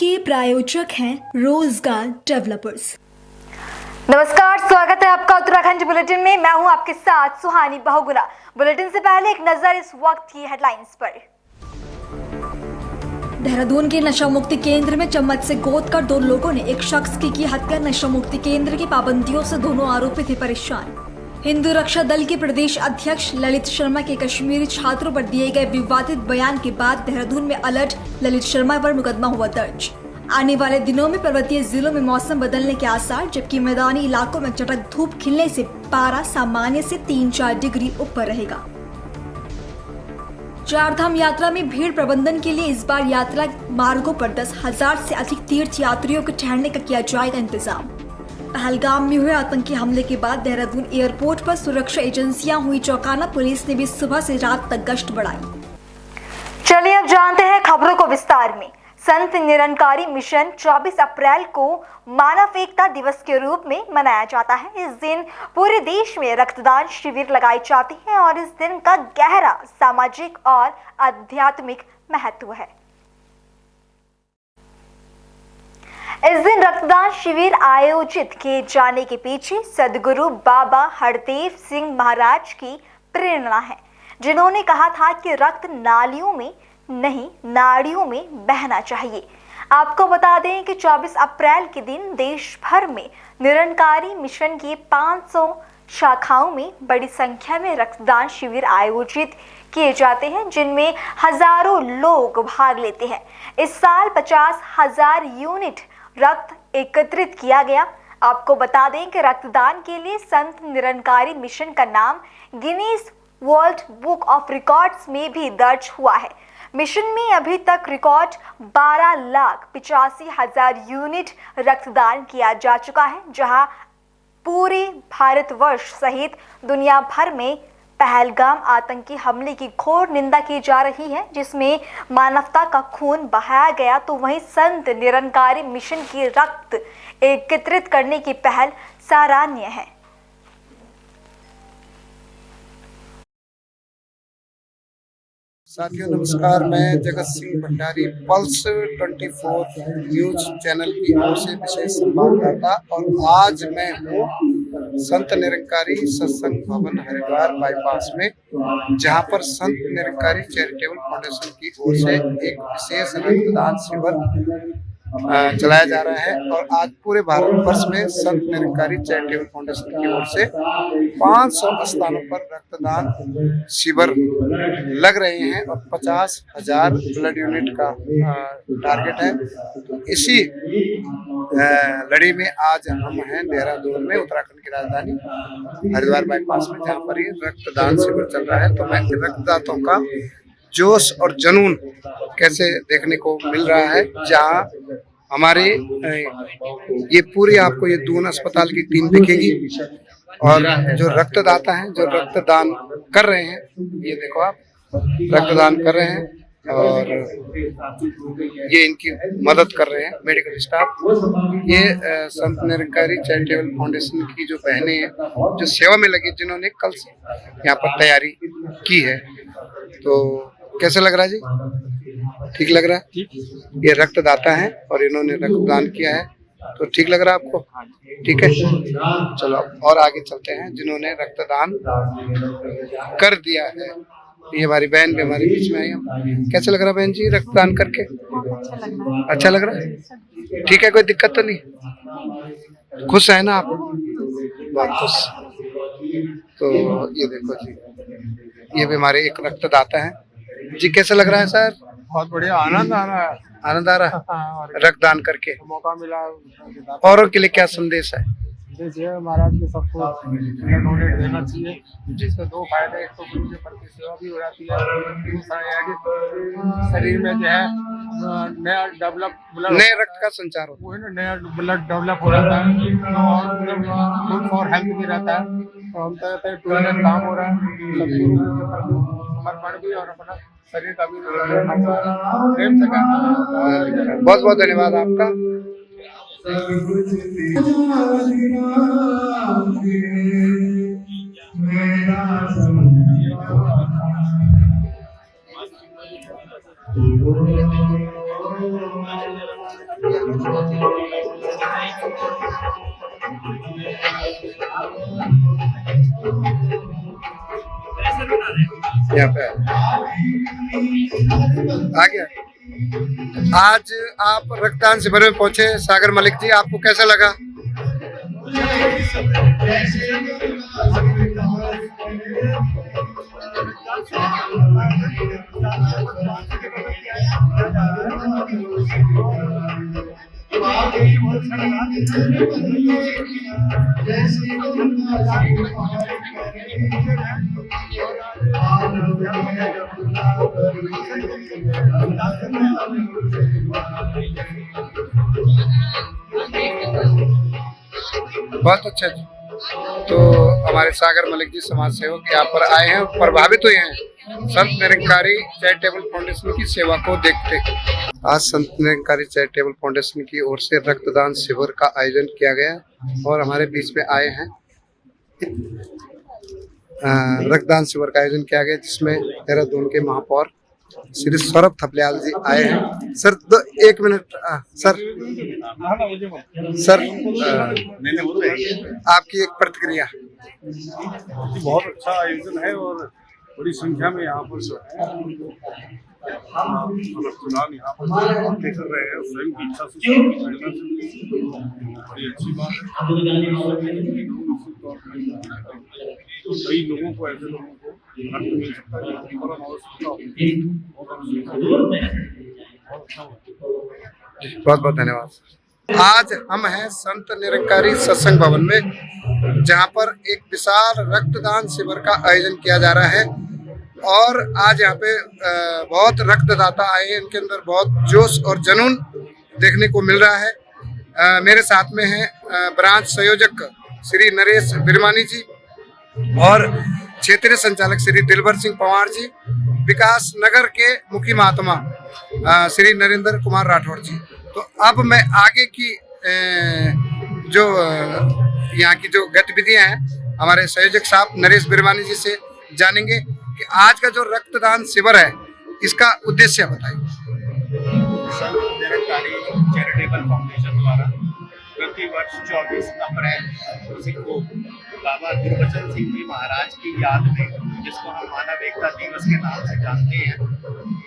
के प्रायोजक हैं रोजगार डेवलपर्स। नमस्कार, स्वागत है आपका उत्तराखंड बुलेटिन में। मैं हूं आपके साथ सुहानी बहुगुना। बुलेटिन से पहले एक नजर इस वक्त की हेडलाइंस पर। देहरादून के नशा मुक्ति केंद्र में चम्मच से गोद कर 2 लोगों ने एक शख्स की हत्या। नशा मुक्ति केंद्र की पाबंदियों से दोनों आरोपी थे परेशान। हिंदू रक्षा दल के प्रदेश अध्यक्ष ललित शर्मा के कश्मीरी छात्रों पर दिए गए विवादित बयान के बाद देहरादून में अलर्ट। ललित शर्मा पर मुकदमा हुआ दर्ज। आने वाले दिनों में पर्वतीय जिलों में मौसम बदलने के आसार, जबकि मैदानी इलाकों में चटक धूप खिलने से पारा सामान्य से 3-4 डिग्री ऊपर रहेगा। चारधाम यात्रा में भीड़ प्रबंधन के लिए इस बार यात्रा मार्गों पर 10,000 से अधिक तीर्थ यात्रियों के ठहरने का किया जाएगा इंतजाम। पहलगाम में हुए आतंकी हमले के बाद देहरादून एयरपोर्ट पर सुरक्षा एजेंसियां हुई चौकाना। पुलिस ने भी सुबह से रात तक गश्त बढ़ाई। चलिए अब जानते हैं खबरों को विस्तार में। संत निरंकारी मिशन 24 अप्रैल को मानव एकता दिवस के रूप में मनाया जाता है। इस दिन पूरे देश में रक्तदान शिविर लगाई जाती है और इस दिन का गहरा सामाजिक और आध्यात्मिक महत्व है। इस दिन रक्तदान शिविर आयोजित किए जाने के पीछे सदगुरु बाबा हरदेव सिंह महाराज की प्रेरणा है, जिन्होंने कहा था कि रक्त नालियों में नहीं नाड़ियों में बहना चाहिए। आपको बता दें कि 24 अप्रैल के दिन देश भर में निरंकारी मिशन की 500 शाखाओं में बड़ी संख्या में रक्तदान शिविर आयोजित किए जाते हैं, जिनमें हजारों लोग भाग लेते हैं। इस साल 50,000 यूनिट रक्त एकत्रित किया गया। आपको बता दें कि रक्तदान के लिए संत निरंकारी मिशन का नाम Guinness world book of records में भी दर्ज हुआ है। मिशन में अभी तक रिकॉर्ड 12,85,000 यूनिट रक्तदान किया जा चुका है, जहां पूरे भारतवर्ष सहित दुनिया भर में पहलगाम आतंकी हमले की घोर निंदा की जा रही है, जिसमें मानवता का खून बहाया गया। तो वहीं संत निरंकारी मिशन की रक्त एकत्रित करने की पहल सराहनीय है। साथियों नमस्कार, मैं Jagat Singh Bhandari pulse 24 news channel की ओर से विशेष संवाददाता, और आज मैं हूँ संत निरंकारी सत्संग भवन हरिद्वार बाईपास में, जहाँ पर संत निरंकारी चैरिटेबल फाउंडेशन की ओर से एक विशेष रक्तदान शिविर चलाया जा रहा है। और आज पूरे भारतवर्ष में संत निरंकारी चैरिटेबल फाउंडेशन की ओर से 500 स्थानों पर रक्तदान शिविर लग रहे हैं और 50,000 ब्लड यूनिट का टारगेट है। तो इसी लड़ी में आज हम हैं देहरादून में, उत्तराखंड की राजधानी हरिद्वार बाईपास में, जहाँ पर ये रक्तदान शिविर चल रहा है। तो मैं रक्तदाताओं का जोश और जुनून कैसे देखने को मिल रहा है, जहाँ हमारे ये पूरी आपको ये दून अस्पताल की टीम दिखेगी और जो रक्तदाता हैं, जो रक्तदान कर रहे हैं, ये देखो आप रक्तदान कर रहे हैं और ये इनकी मदद कर रहे हैं मेडिकल स्टाफ। ये संत निरंकारी चैरिटेबल फाउंडेशन की जो बहनें हैं, जो सेवा में लगी, जिन्होंने कल से यहाँ पर तैयारी की है। तो कैसे लग रहा है जी? ठीक लग रहा है? ये रक्तदाता है और इन्होंने रक्तदान किया है, तो ठीक लग रहा है आपको? ठीक है, चलो और आगे चलते हैं जिन्होंने रक्तदान कर दिया है। ये हमारी बहन भी हमारे बीच में आई है। कैसे लग रहा है बहन जी रक्तदान करके? अच्छा लग रहा है? ठीक है, कोई दिक्कत तो नहीं? खुश है ना आप? बहुत खुश। तो ये देखो जी, ये भी हमारे एक रक्तदाता है जी। कैसा लग रहा है सर? बहुत बढ़िया, आनंद आ रहा है। आनंद आ रहा है रक्तदान करके? मौका मिला। औरों के लिए क्या संदेश है? महाराज के सबको ब्लड डोनेट देना चाहिए, जिससे 2 फायदे। एक तो गुरु के प्रति सेवा भी हो जाती है, दूसरा यह है कि शरीर में जो है नया नए रक्त का संचार होता है, नया ब्लड डेवलप हो जाता है और गुड फॉर हेल्थ भी रहता है। तो हम कहते हैं टूरिज्म काम हो रहा है, समर्पण भी और अपना शरीर का भी प्रेम से करना। बहुत बहुत धन्यवाद आपका। यहाँ पे आ गया। आज आप रक्तदान शिविर में पहुंचे सागर मलिक जी, आपको कैसा लगा? बहुत अच्छा जी। तो हमारे सागर मलिक जी समाज सेवक यहाँ पर आए हैं, प्रभावित हुए हैं संत निरंकारी चैरिटेबल फाउंडेशन की सेवा को देखते। आज संत निरंकारी चैरिटेबल फाउंडेशन की ओर से रक्तदान शिविर का आयोजन किया गया और हमारे बीच में आए हैं रक्तदान शिविर का आयोजन किया गया, जिसमें देहरादून के महापौर श्री सौरभ थपलियाल जी आए हैं। सर एक मिनट सर आपकी एक प्रतिक्रिया। बहुत अच्छा आयोजन है और बड़ी संख्या में यहाँ पर जो है रक्तदान यहाँ पर कर रहे हैं, स्वयं की इच्छा से बड़ी अच्छी बात है। कई लोगों को, ऐसे लोगों को रक्त मिल सकता है। बहुत बहुत धन्यवाद। आज हम हैं संत निरंकारी सत्संग भवन में, जहां पर एक विशाल रक्तदान शिविर का आयोजन किया जा रहा है और आज यहाँ पे बहुत रक्तदाता आए हैं। इनके अंदर बहुत जोश और जुनून देखने को मिल रहा है। मेरे साथ में हैं ब्रांच संयोजक श्री नरेश बिरमानी जी और क्षेत्रीय संचालक श्री दिलबर सिंह पंवार जी, विकास नगर के मुखी महात्मा श्री नरेंद्र कुमार राठौड़ जी। तो अब मैं आगे की जो यहाँ की जो गतिविधियां हैं हमारे संयोजक साहब नरेश बिरमानी जी से जानेंगे कि आज का जो रक्तदान शिविर है इसका उद्देश्य बताइए। संत निरंकारी चैरिटेबल फाउंडेशन द्वारा प्रतिवर्ष 24 अप्रैल को बाबा गुरबचन सिंह जी महाराज की याद में, जिसको हम मानव एकता दिवस के नाम से जानते हैं,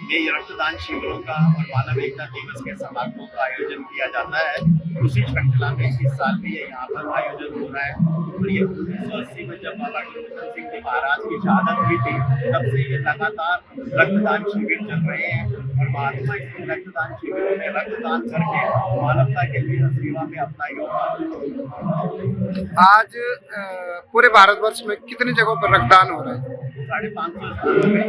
ये रक्तदान शिविरों का और मानव एकता दिवस के समारोह का आयोजन किया जाता है। उसी श्रृंखला में इस साल भी ये यहाँ पर आयोजन हो रहा है और ये 1980 में जब बाबा गुरबचन सिंह जी महाराज की शहादत हुई थी, तब से ये लगातार रक्तदान शिविर चल रहे हैं और महात्मा इस रक्तदान शिविरों में रक्तदान करके मानवता के लिए सेवा में अपना योगदान। आज पूरे भारतवर्ष में कितनी जगहों पर रक्तदान हो रहा है? 550 स्थानों में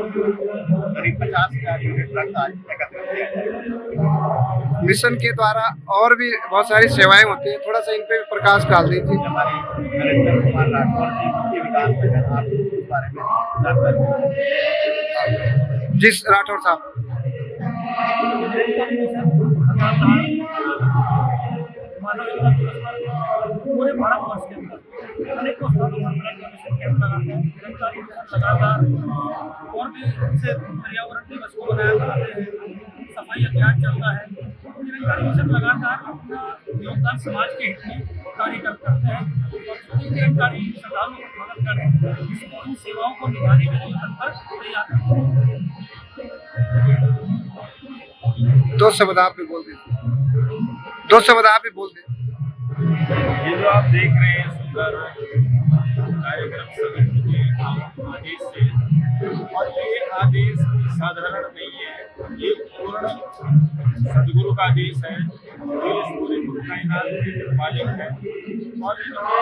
करीब 50,000 यूनिट रक्तदान एकत्रित किया जाएगा। मिशन के द्वारा और भी बहुत सारी सेवाएं होती हैं, थोड़ा सा इन पे प्रकाश डाल दीजिए। हमारे नरेंद्र कुमार राठौड़ जी के विकास नगर, आप इस बारे में जानकारी। जिस राठौड़ साहब पूरे भारतवर्ष के अंदर अनेकों स्थानों पर ब्लड डोनेशन कैंप लगाते हैं। निरंकारी मिशन लगातार और भी से पर्यावरण दिवस को बनाते हैं, सफाई अभियान चलता है। निरंकारी मिशन लगातार अपना योगदान समाज के हित में कार्य करते हैं और निरंकारी श्रद्धालुओं को मदद करें, इसको इन सेवाओं को निभाने के लिए तत्पर तैयार करते हैं। 2 शब्द आप भी बोल दीजिए। 2 शब्द आप भी बोल दीजिए। ये जो आप देख रहे हैं सुंदर कार्यक्रम सभी के आदेश से, और ये आदेश साधारण नहीं है, ये पूर्ण सदगुरु का आदेश है जो इस पूरे कायनात के मालिक है। और इन्होंने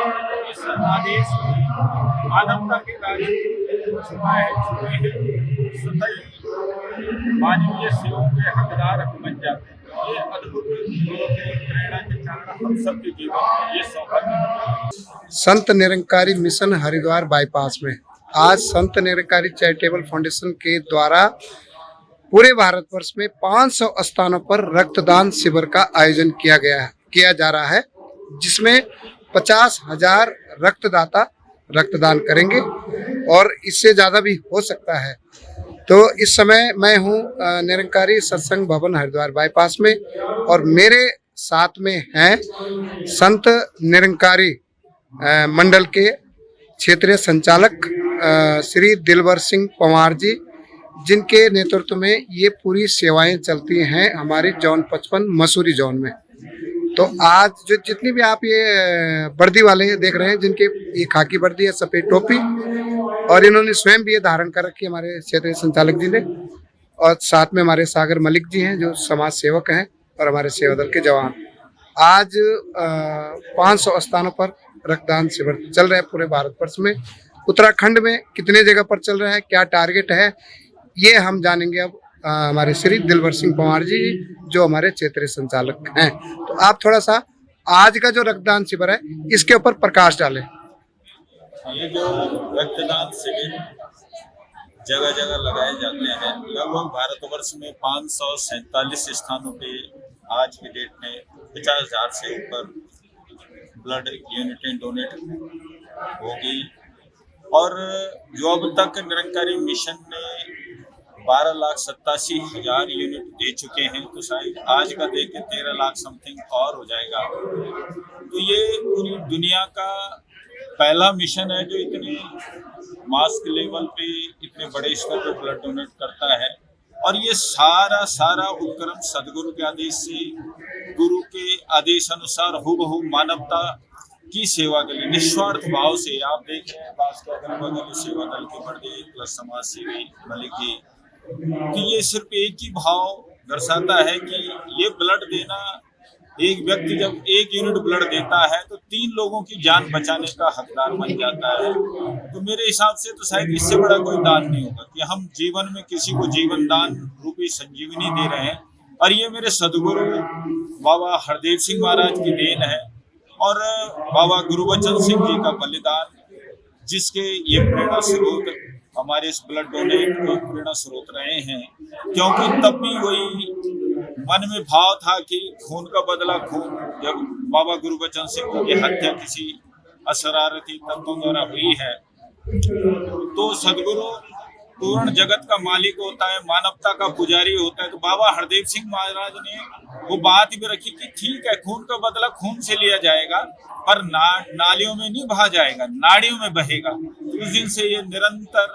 इस आदेश में मानवता के राज छुपाए हैं, सतही मानवीय सेवाओं के हकदार बन जाते हैं। ये अद्भुत प्रेरणा के कारण हम सबके जीवन में ये सौभाग्य। संत निरंकारी मिशन हरिद्वार बाईपास में आज संत निरंकारी चैरिटेबल फाउंडेशन के द्वारा पूरे भारतवर्ष में 500 स्थानों पर रक्तदान शिविर का आयोजन किया जा रहा है, जिसमें 50,000 रक्तदाता रक्तदान करेंगे और इससे ज़्यादा भी हो सकता है। तो इस समय मैं हूँ निरंकारी सत्संग भवन हरिद्वार बाईपास में और मेरे साथ में हैं संत निरंकारी मंडल के क्षेत्रीय संचालक श्री दिलवर सिंह पंवार जी, जिनके नेतृत्व में ये पूरी सेवाएं चलती हैं हमारे जोन 55 मसूरी जोन में। तो आज जो जितनी भी आप ये वर्दी वाले देख रहे हैं, जिनके ये खाकी वर्दी है, सफेद टोपी, और इन्होंने स्वयं भी ये धारण कर रखी है हमारे क्षेत्रीय संचालक जी ने, और साथ में हमारे सागर मलिक जी हैं जो समाज सेवक हैं और हमारे सेवा दल के जवान। आज 500 स्थानों पर रक्तदान शिविर चल रहा है पूरे भारतवर्ष में। उत्तराखंड में कितने जगह पर चल रहा है, क्या टारगेट है, ये हम जानेंगे अब हमारे श्री दिलवर सिंह पंवार जी जो हमारे क्षेत्रीय संचालक हैं। तो आप थोड़ा सा आज का जो रक्तदान शिविर है इसके ऊपर प्रकाश डालें। ये जो रक्तदान शिविर जगह जगह लगाए जाते हैं, लगभग भारतवर्ष में 547 स्थानों पे आज की डेट में 50,000 से ऊपर ब्लड यूनिटें डोनेट होगी। और जो अब तक निरंकारी मिशन ने 12,87,000 यूनिट दे चुके हैं, तो शायद आज का दे के 13 लाख समथिंग और हो जाएगा। तो ये पूरी दुनिया का पहला मिशन है जो इतने मास लेवल पे इतने बड़े स्तर पे ब्लड डोनेट करता है। और ये सारा उपक्रम सदगुरु के आदेश से, गुरु के आदेश अनुसार हूबहू मानवता की सेवा के लिए निस्वार्थ भाव से, आप देख रहे हैं पास के अगल बगल सेवा दल के बड़े प्लस समाज सेवी मलिक जी, कि ये सिर्फ एक ही भाव दर्शाता है कि ये ब्लड देना, एक व्यक्ति जब 1 यूनिट ब्लड देता है तो 3 लोगों की जान बचाने का हकदार बन जाता है। तो मेरे हिसाब से तो शायद इससे बड़ा कोई दान नहीं होगा कि हम जीवन में किसी को जीवन दान रूपी संजीवनी दे रहे हैं। और ये मेरे सदगुरु बाबा हरदेव सिंह महाराज की देन है और बाबा गुरुबचन सिंह जी का बलिदान, जिसके ये प्रेरणा स्रोत हमारे इस ब्लड डोनेट के प्रेरणा स्रोत रहे हैं। क्योंकि तब भी वही मन में भाव था कि खून का बदला खून, जब बाबा गुरुबचन सिंह की हत्या किसी अशरारती तत्वों द्वारा हुई है, तो सदगुरु पूर्ण जगत का मालिक होता है, मानवता का पुजारी होता है। तो बाबा हरदेव सिंह महाराज ने वो बात भी रखी कि ठीक है, खून का बदला खून से लिया जाएगा, पर नालियों में नहीं बहा जाएगा, नाड़ियों में बहेगा। उस दिन से ये निरंतर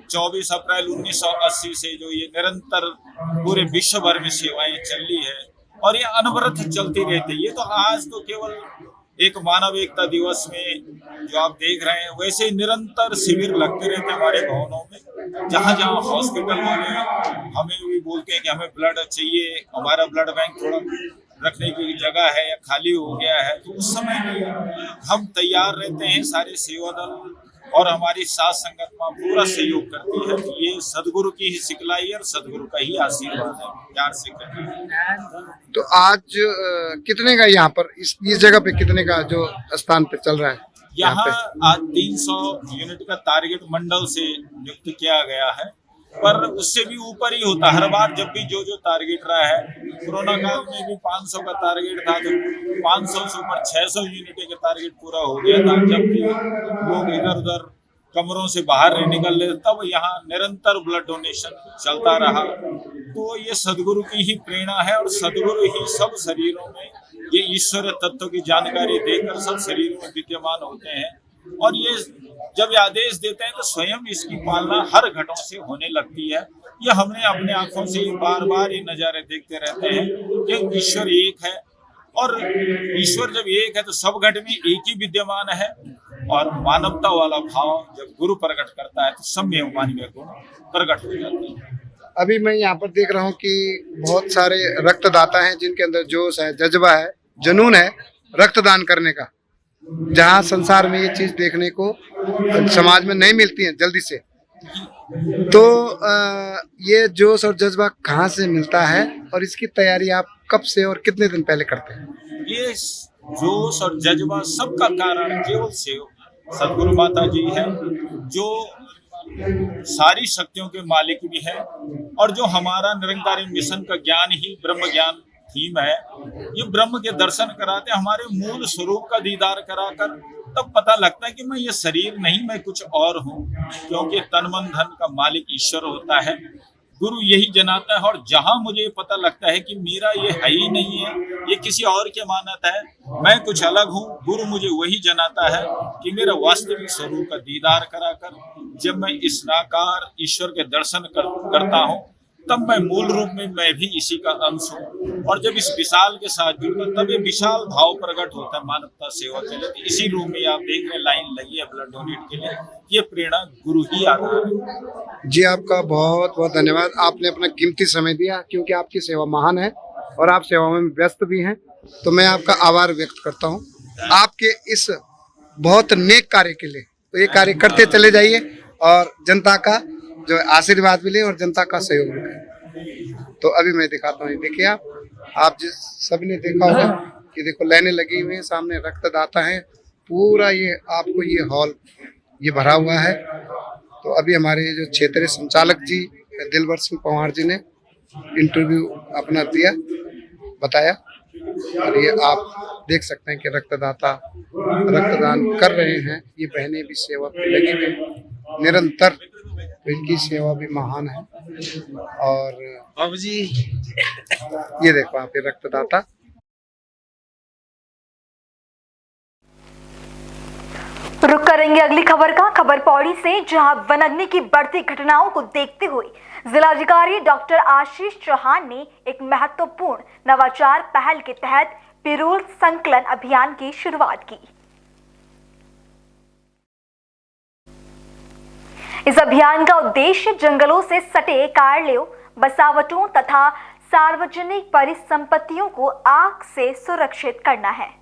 24 अप्रैल 1980 से जो ये निरंतर पूरे विश्व भर में सेवाएं चल रही है और ये अनवरत चलती रहती है। ये तो आज तो केवल एक मानव एकता दिवस में जो आप देख रहे हैं, वैसे ही निरंतर शिविर लगते रहते हमारे भवनों में। जहाँ जहाँ हॉस्पिटल वाले हमें भी बोलते हैं कि हमें ब्लड चाहिए, हमारा ब्लड बैंक थोड़ा रखने की जगह है या खाली हो गया है, तो उस समय भी हम तैयार रहते हैं। सारे सेवा दल और हमारी साथ संगत में पूरा सहयोग करती है। तो ये सदगुरु की ही सिखलाई और सदगुरु का ही आशीर्वाद है, प्यार से करती है। तो आज कितने का यहाँ पर इस जगह पे कितने का जो स्थान पे चल रहा है? यहाँ आज 300 यूनिट का टारगेट मंडल से नियुक्त किया गया है, पर उससे भी ऊपर ही होता है हर बार। जब भी जो टारगेट रहा है, कोरोना काल में भी 500 का टारगेट था, तो 500 से ऊपर 600 यूनिट का टारगेट पूरा हो गया था। जब भी लोग इधर उधर कमरों से बाहर नहीं निकल रहे, तब यहाँ निरंतर ब्लड डोनेशन चलता रहा। तो ये सदगुरु की ही प्रेरणा है और सदगुरु ही सब शरीरों में ये ईश्वर तत्व की जानकारी देकर सब शरीरों में विद्यमान होते हैं। और ये जब ये आदेश देते हैं तो स्वयं इसकी पालना हर घटों से होने लगती है। ये हमने अपने आंखों से बार बार ये नजारे देखते रहते हैं कि ईश्वर एक है, और ईश्वर जब एक है तो सब घट में एक ही विद्यमान है। और मानवता वाला भाव जब गुरु प्रकट करता है तो सब में मानवीय गुण प्रकट हो जाते हैं। अभी मैं यहाँ पर देख रहा हूँ कि बहुत सारे रक्तदाता हैं जिनके अंदर जोश है, जज्बा है, जुनून है रक्तदान करने का, जहाँ संसार में ये चीज देखने को समाज में नहीं मिलती है जल्दी से। तो ये जोश और जज्बा कहाँ से मिलता है और इसकी तैयारी आप कब से और कितने दिन पहले करते हैं? ये जोश और जज्बा सबका कारण केवल सदगुरु माता जी है, जो सारी शक्तियों के मालिक भी है और जो हमारा निरंकारी मिशन का ज्ञान ही ब्रह्म ज्ञान थीम है। ये ब्रह्म के दर्शन कराते, हमारे मूल स्वरूप का दीदार कराकर तब पता लगता है कि मैं ये शरीर नहीं, मैं कुछ और हूँ। क्योंकि तन मन धन का मालिक ईश्वर होता है। गुरु यही जनाता है, और जहां मुझे पता लगता है कि मेरा ये है ही नहीं है, ये किसी और की अमानत है, मैं कुछ अलग हूँ, गुरु मुझे वही जनाता है कि मेरा वास्तविक स्वरूप का दीदार कराकर जब मैं इस निराकार ईश्वर के दर्शन करता हूँ, तब मैं मूल रूप में मैं भी इसी का अंश हूँ। और जब इस विशाल के साथ जुड़ता तब ये विशाल भाव प्रकट होता है मानवता सेवा के लिए। इसी रूप में आप देख रहे हैं लाइन लगी है ब्लड डोनेट के लिए, ये प्रेरणा गुरु ही आधार है। जी आपका बहुत बहुत धन्यवाद, आपने अपना कीमती समय दिया, क्योंकि आपकी सेवा महान है और आप सेवा में व्यस्त भी हैं, तो मैं आपका आभार व्यक्त करता हूँ आपके इस बहुत नेक कार्य के लिए। तो ये कार्य करते चले जाइए और जनता का जो आशीर्वाद मिले और जनता का सहयोग मिले। तो अभी मैं दिखाता हूँ, देखिए आप जिस सभी ने देखा होगा कि देखो लाइनें लगी हुई हैं, सामने रक्तदाता है, पूरा ये आपको ये हॉल ये भरा हुआ है। तो अभी हमारे जो क्षेत्रीय संचालक जी दिलवर सिंह पंवार जी ने इंटरव्यू अपना दिया, बताया, और ये आप देख सकते हैं कि रक्तदाता रक्तदान कर रहे हैं। ये बहनें भी सेवा पे लगी हुई निरंतर, तो इनकी सेवा भी महान है। और बाबू जी ये देखो आप ये रक्तदाता। रुक करेंगे अगली खबर का, खबर पौड़ी से, जहां वनाग्नि की बढ़ती घटनाओं को देखते हुए जिलाधिकारी डॉक्टर आशीष चौहान ने एक महत्वपूर्ण नवाचार पहल के तहत पिरूल संकलन अभियान की शुरुआत की। इस अभियान का उद्देश्य जंगलों से सटे कार्यों, बसावटों तथा सार्वजनिक परिसंपत्तियों को आग से सुरक्षित करना है।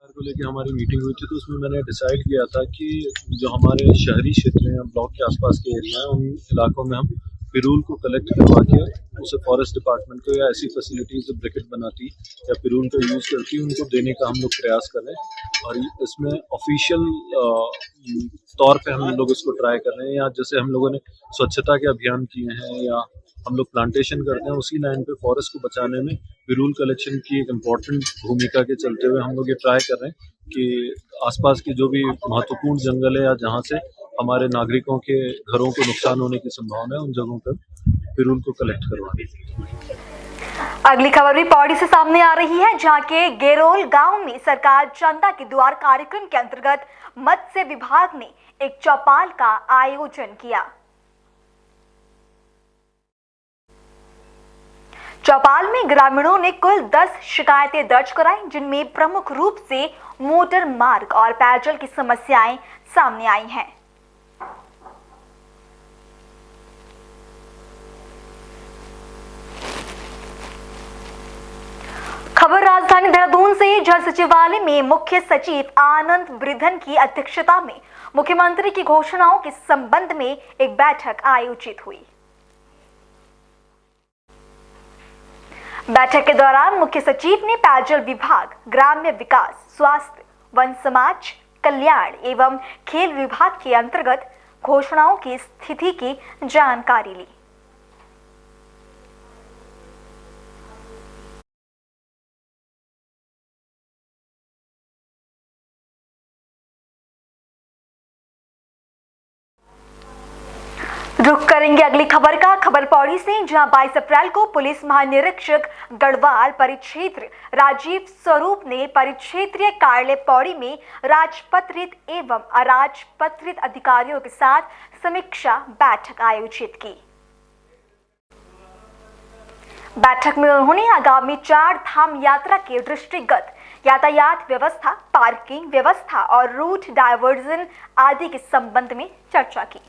को लेके हमारी मीटिंग हुई थी, तो उसमें मैंने डिसाइड किया था कि जो हमारे शहरी क्षेत्र हैं, ब्लॉक के आसपास के एरिया हैं, उन इलाकों में हम पिरूल को कलेक्ट करवा के उसे फॉरेस्ट डिपार्टमेंट को या ऐसी फैसिलिटीज जो ब्रिकेट बनाती या पिरूल का यूज़ करती उनको देने का हम लोग प्रयास कर रहे हैं। और इसमें ऑफिशियल तौर पे हम लोग इसको ट्राई कर रहे हैं, या जैसे हम लोगों ने स्वच्छता के अभियान किए हैं या हम लोग प्लांटेशन करते हैं, उसी लाइन पे फॉरेस्ट को बचाने में पिरूल कलेक्शन की एक इम्पॉर्टेंट भूमिका के चलते हुए हम लोग ये ट्राई कर रहे हैं कि आसपास के जो भी महत्वपूर्ण जंगल है या जहाँ से हमारे नागरिकों के घरों को नुकसान होने की संभावना है, उन जगहों पर पिरूल को कलेक्ट करवाएं। अगली खबर भी पौड़ी से सामने आ रही है, जहां के गेरोल गांव में सरकार जनता के द्वार कार्यक्रम के अंतर्गत मत्स्य विभाग ने एक चौपाल का आयोजन किया। चौपाल में ग्रामीणों ने कुल 10 शिकायतें दर्ज कराई, जिनमें प्रमुख रूप से मोटर मार्ग और पेयजल की समस्याएं सामने आई हैं। खबर राजधानी देहरादून से, जल सचिवालय में मुख्य सचिव आनंद वृद्धन की अध्यक्षता में मुख्यमंत्री की घोषणाओं के संबंध में एक बैठक आयोजित हुई। बैठक के दौरान मुख्य सचिव ने पेयजल विभाग, ग्राम्य विकास, स्वास्थ्य, वन समाज कल्याण एवं खेल विभाग के अंतर्गत घोषणाओं की स्थिति की जानकारी ली। रुक करेंगे अगली खबर का, खबर पौड़ी से, जहां 22 अप्रैल को पुलिस महानिरीक्षक गढ़वाल परिक्षेत्र राजीव स्वरूप ने परिक्षेत्रीय कार्यालय पौड़ी में राजपत्रित एवं अराजपत्रित अधिकारियों के साथ समीक्षा बैठक आयोजित की। बैठक में उन्होंने आगामी 4 धाम यात्रा के दृष्टिगत यातायात व्यवस्था, पार्किंग व्यवस्था और रूट डायवर्जन आदि के संबंध में चर्चा की।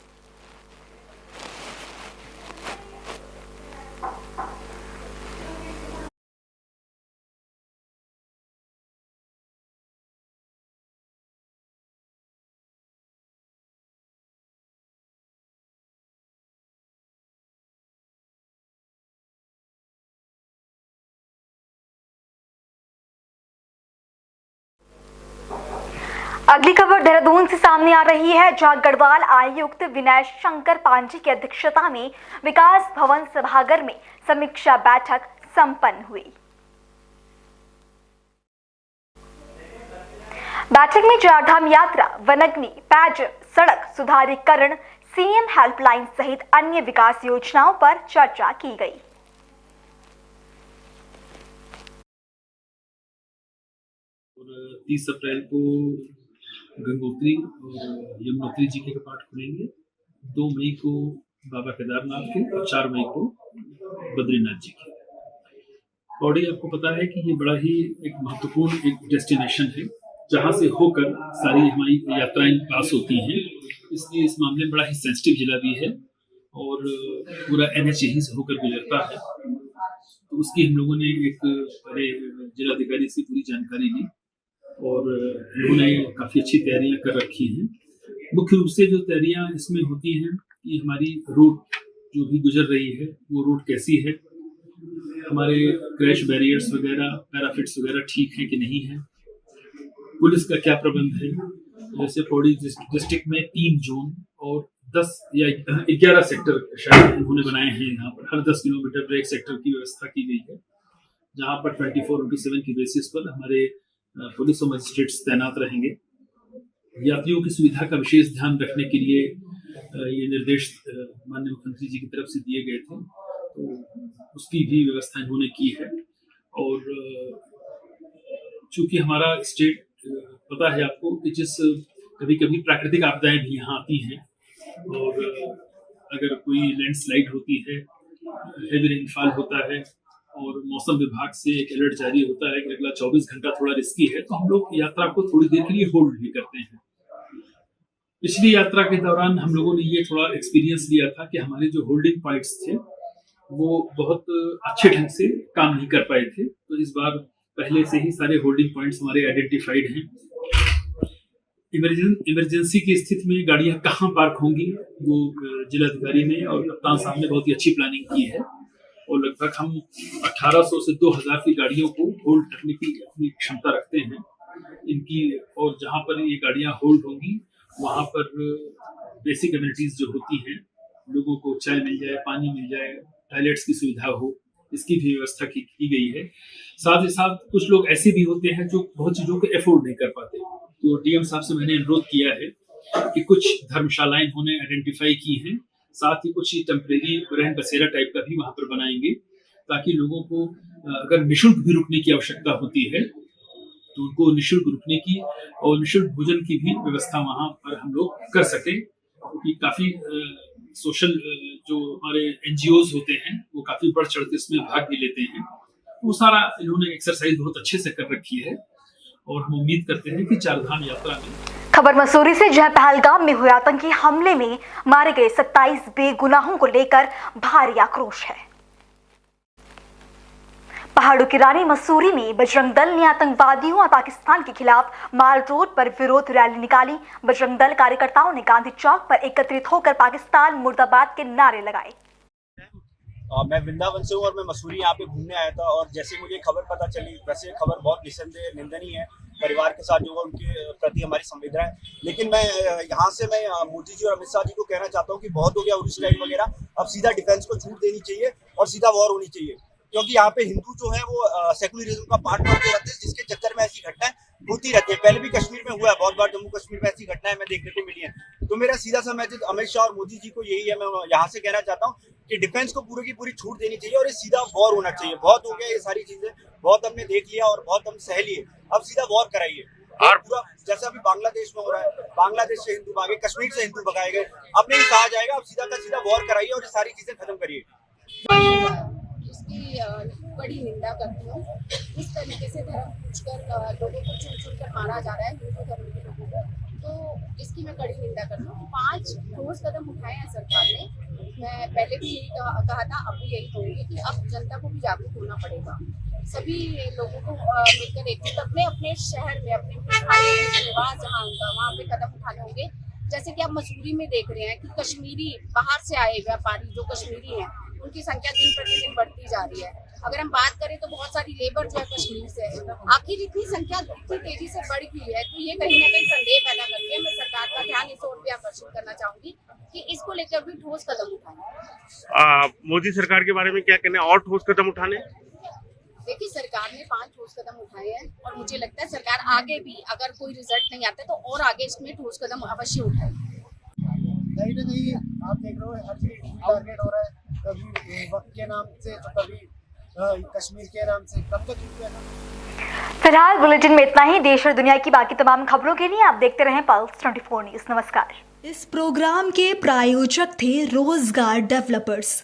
अगली खबर देहरादून से सामने आ रही है, जहां गढ़वाल आयुक्त विनय शंकर पांडे की अध्यक्षता में विकास भवन सभागार में समीक्षा बैठक संपन्न हुई। बैठक में 4 धाम यात्रा, वनाग्नि, पेयजल, सड़क सुधारीकरण, सीएम हेल्पलाइन सहित अन्य विकास योजनाओं पर चर्चा की गई। 30 अप्रैल को गंगोत्री और यमुनोत्री जी के कपाट खुलेंगे, 2 मई को बाबा केदारनाथ के और 4 मई को बद्रीनाथ जी के। पौड़ी आपको पता है कि ये बड़ा ही एक महत्वपूर्ण एक डेस्टिनेशन है जहाँ से होकर सारी हमारी यात्राएं पास होती हैं, इसलिए इस मामले में बड़ा ही सेंसिटिव जिला भी है और पूरा NH यहीं से होकर गुजरता है। तो उसकी हम लोगों ने एक बड़े जिलाधिकारी से पूरी जानकारी ली और उन्होंने काफ़ी अच्छी तैयारियां कर रखी हैं। मुख्य रूप से जो तैयारियां इसमें होती हैं कि हमारी रोड जो भी गुजर रही है वो रोड कैसी है, हमारे क्रैश बैरियर्स वगैरह, पैराफिट्स वगैरह ठीक है कि नहीं है, पुलिस का क्या प्रबंध है। जैसे पौड़ी डिस्ट्रिक्ट में 3 जोन और 10 या 11 सेक्टर शायद उन्होंने बनाए हैं। यहाँ पर हर 10 किलोमीटर पर एक सेक्टर की व्यवस्था की गई है, जहाँ पर 24/7 की बेसिस पर हमारे पुलिस और मजिस्ट्रेट्स तैनात रहेंगे। यात्रियों की सुविधा का विशेष ध्यान रखने के लिए ये निर्देश माननीय मुख्यमंत्री जी की तरफ से दिए गए थे, तो उसकी भी व्यवस्था इन्होंने की है। और चूंकि हमारा स्टेट पता है आपको कि कभी कभी प्राकृतिक आपदाएं भी यहाँ आती हैं और अगर कोई लैंडस्लाइड होती है, हेवी रेनफॉल होता है और मौसम विभाग से एक अलर्ट जारी होता है कि अगला 24 घंटा थोड़ा रिस्की है, तो हम लोग यात्रा को थोड़ी देर के लिए होल्ड भी करते हैं। पिछली यात्रा के दौरान हम लोगों ने ये थोड़ा एक्सपीरियंस लिया था कि हमारे जो होल्डिंग पॉइंट्स थे वो बहुत अच्छे ढंग से काम नहीं कर पाए थे, तो इस बार पहले से ही सारे होल्डिंग पॉइंट्स हमारे आइडेंटिफाइड हैं। इमरजेंसी की स्थिति में गाड़ियां कहाँ पार्क होंगी वो जिलाधिकारी ने और कप्तान साहब ने बहुत ही अच्छी प्लानिंग की है और लगभग हम 1800 से 2000 की गाड़ियों को होल्ड करने की अपनी क्षमता रखते हैं इनकी। और जहाँ पर ये गाड़ियां होल्ड होंगी वहाँ पर बेसिक एमिनिटीज जो होती हैं, लोगों को चाय मिल जाए, पानी मिल जाए, टॉयलेट्स की सुविधा हो, इसकी भी व्यवस्था की गई है। साथ ही साथ कुछ लोग ऐसे भी होते हैं जो बहुत चीज़ों को अफोर्ड नहीं कर पाते, तो डीएम साहब से मैंने अनुरोध किया है कि कुछ धर्मशालाएं उन्होंने आइडेंटिफाई की हैं, साथ ही कुछ टेम्परेरी रहन बसेरा टाइप का भी वहाँ पर बनाएंगे ताकि लोगों को अगर निःशुल्क भी रुकने की आवश्यकता होती है तो उनको निःशुल्क रुकने की और निःशुल्क भोजन की भी व्यवस्था वहाँ पर हम लोग कर सकें, क्योंकि काफ़ी सोशल जो हमारे NGOs होते हैं वो काफ़ी बढ़ चढ़ के इसमें भाग भी लेते हैं। वो सारा इन्होंने एक्सरसाइज बहुत अच्छे से कर रखी है और हम उम्मीद करते हैं कि चारधाम यात्रा में। खबर मसूरी से, जहां पहलगाम में हुए आतंकी हमले में मारे गए 27 बेगुनाहों को लेकर भारी आक्रोश है। पहाड़ों की रानी मसूरी में बजरंग दल ने आतंकवादियों और पाकिस्तान के खिलाफ माल रोड पर विरोध रैली निकाली। बजरंग दल कार्यकर्ताओं ने गांधी चौक पर एकत्रित होकर पाकिस्तान मुर्दाबाद के नारे लगाए। मैं वृंदावन से हूँ और मैं मसूरी यहाँ पे घूमने आया था और जैसे मुझे खबर पता चली, वैसे खबर बहुत निस्संदेह निंदनीय है, परिवार के साथ जो है उनके प्रति हमारी संवेदना है। लेकिन मैं यहाँ से मोदी जी और अमित शाह जी को कहना चाहता हूँ कि बहुत हो गया उरी स्टाइल वगैरह, अब सीधा डिफेंस को छूट देनी चाहिए और सीधा वॉर होनी चाहिए, क्योंकि यहाँ पे हिंदू जो है वो सेकुलरिज्म का पार्ट बनते रहते हैं, जिसके चक्कर में ऐसी घटनाएं होती रहती है। पहले भी कश्मीर में हुआ है, बहुत बार जम्मू कश्मीर में ऐसी घटनाएं हमें देखने को मिली है। तो मेरा सीधा सा मैसेज अमित शाह और मोदी जी को यही है, मैं यहाँ से कहना चाहता हूँ कि डिफेंस को पूरी की पूरी छूट देनी चाहिए और ये सीधा वॉर होना चाहिए। बहुत हो गया ये सारी चीजें, बहुत हमने देख लिया और बहुत हम सह लिए, अब सीधा वॉर कराइए। और पूरा जैसा अभी बांग्लादेश में हो रहा है, बांग्लादेश से हिंदू भागे, कश्मीर से हिंदू भगाए गए, अब नहीं कहा जाएगा, अब सीधा का सीधा वॉर कराइए और ये सारी चीजें खत्म करिए। इसकी बड़ी निंदा करती हूँ। इस तरीके से धर्म पूछकर लोगों को चुन कर मारा जा रहा है, हिंदू धर्म के लोगों को, तो इसकी मैं कड़ी निंदा करती हूँ। 5 ठोस कदम उठाए हैं सरकार ने। मैं पहले भी यही कहा था, अब भी यही कहूँगी कि अब जनता को भी जागरूक होना पड़ेगा। सभी लोगों को मिलकर एकजुट अपने अपने शहर में, अपने निवास जहाँ होगा वहाँ पे कदम उठाने होंगे। जैसे कि आप मसूरी में देख रहे हैं कि कश्मीरी बाहर से आए व्यापारी जो कश्मीरी हैं, उनकी संख्या दिन प्रतिदिन बढ़ती जा रही है। अगर हम बात करें तो बहुत सारी लेबर जो है कश्मीर से है। आखिर इतनी संख्या इतनी तेजी से बढ़ गई है, तो ये कहीं ना कहीं संदेह पैदा करती है। मैं सरकार का ध्यान इस ओर भी आकर्षित करना चाहूंगी कि इसको लेकर भी ठोस कदम उठाएं। मोदी सरकार के बारे में क्या कहना है, और ठोस कदम उठाने? देखिए, सरकार ने 5 ठोस कदम उठाए हैं और मुझे लगता है सरकार आगे भी अगर कोई रिजल्ट नहीं आता तो और आगे इसमें ठोस कदम अवश्य उठाएगी। कहीं ना कहीं आप देख रहे हो हर चीज टारगेट हो रहा है, कभी वक्त के नाम से तो कभी कश्मीर के नाम से, कब तक फिलहाल बुलेटिन में इतना ही। देश और दुनिया की बाकी तमाम खबरों के लिए आप देखते रहें पल्स 24 न्यूज। नमस्कार। इस प्रोग्राम के प्रायोजक थे रोजगार डेवलपर्स।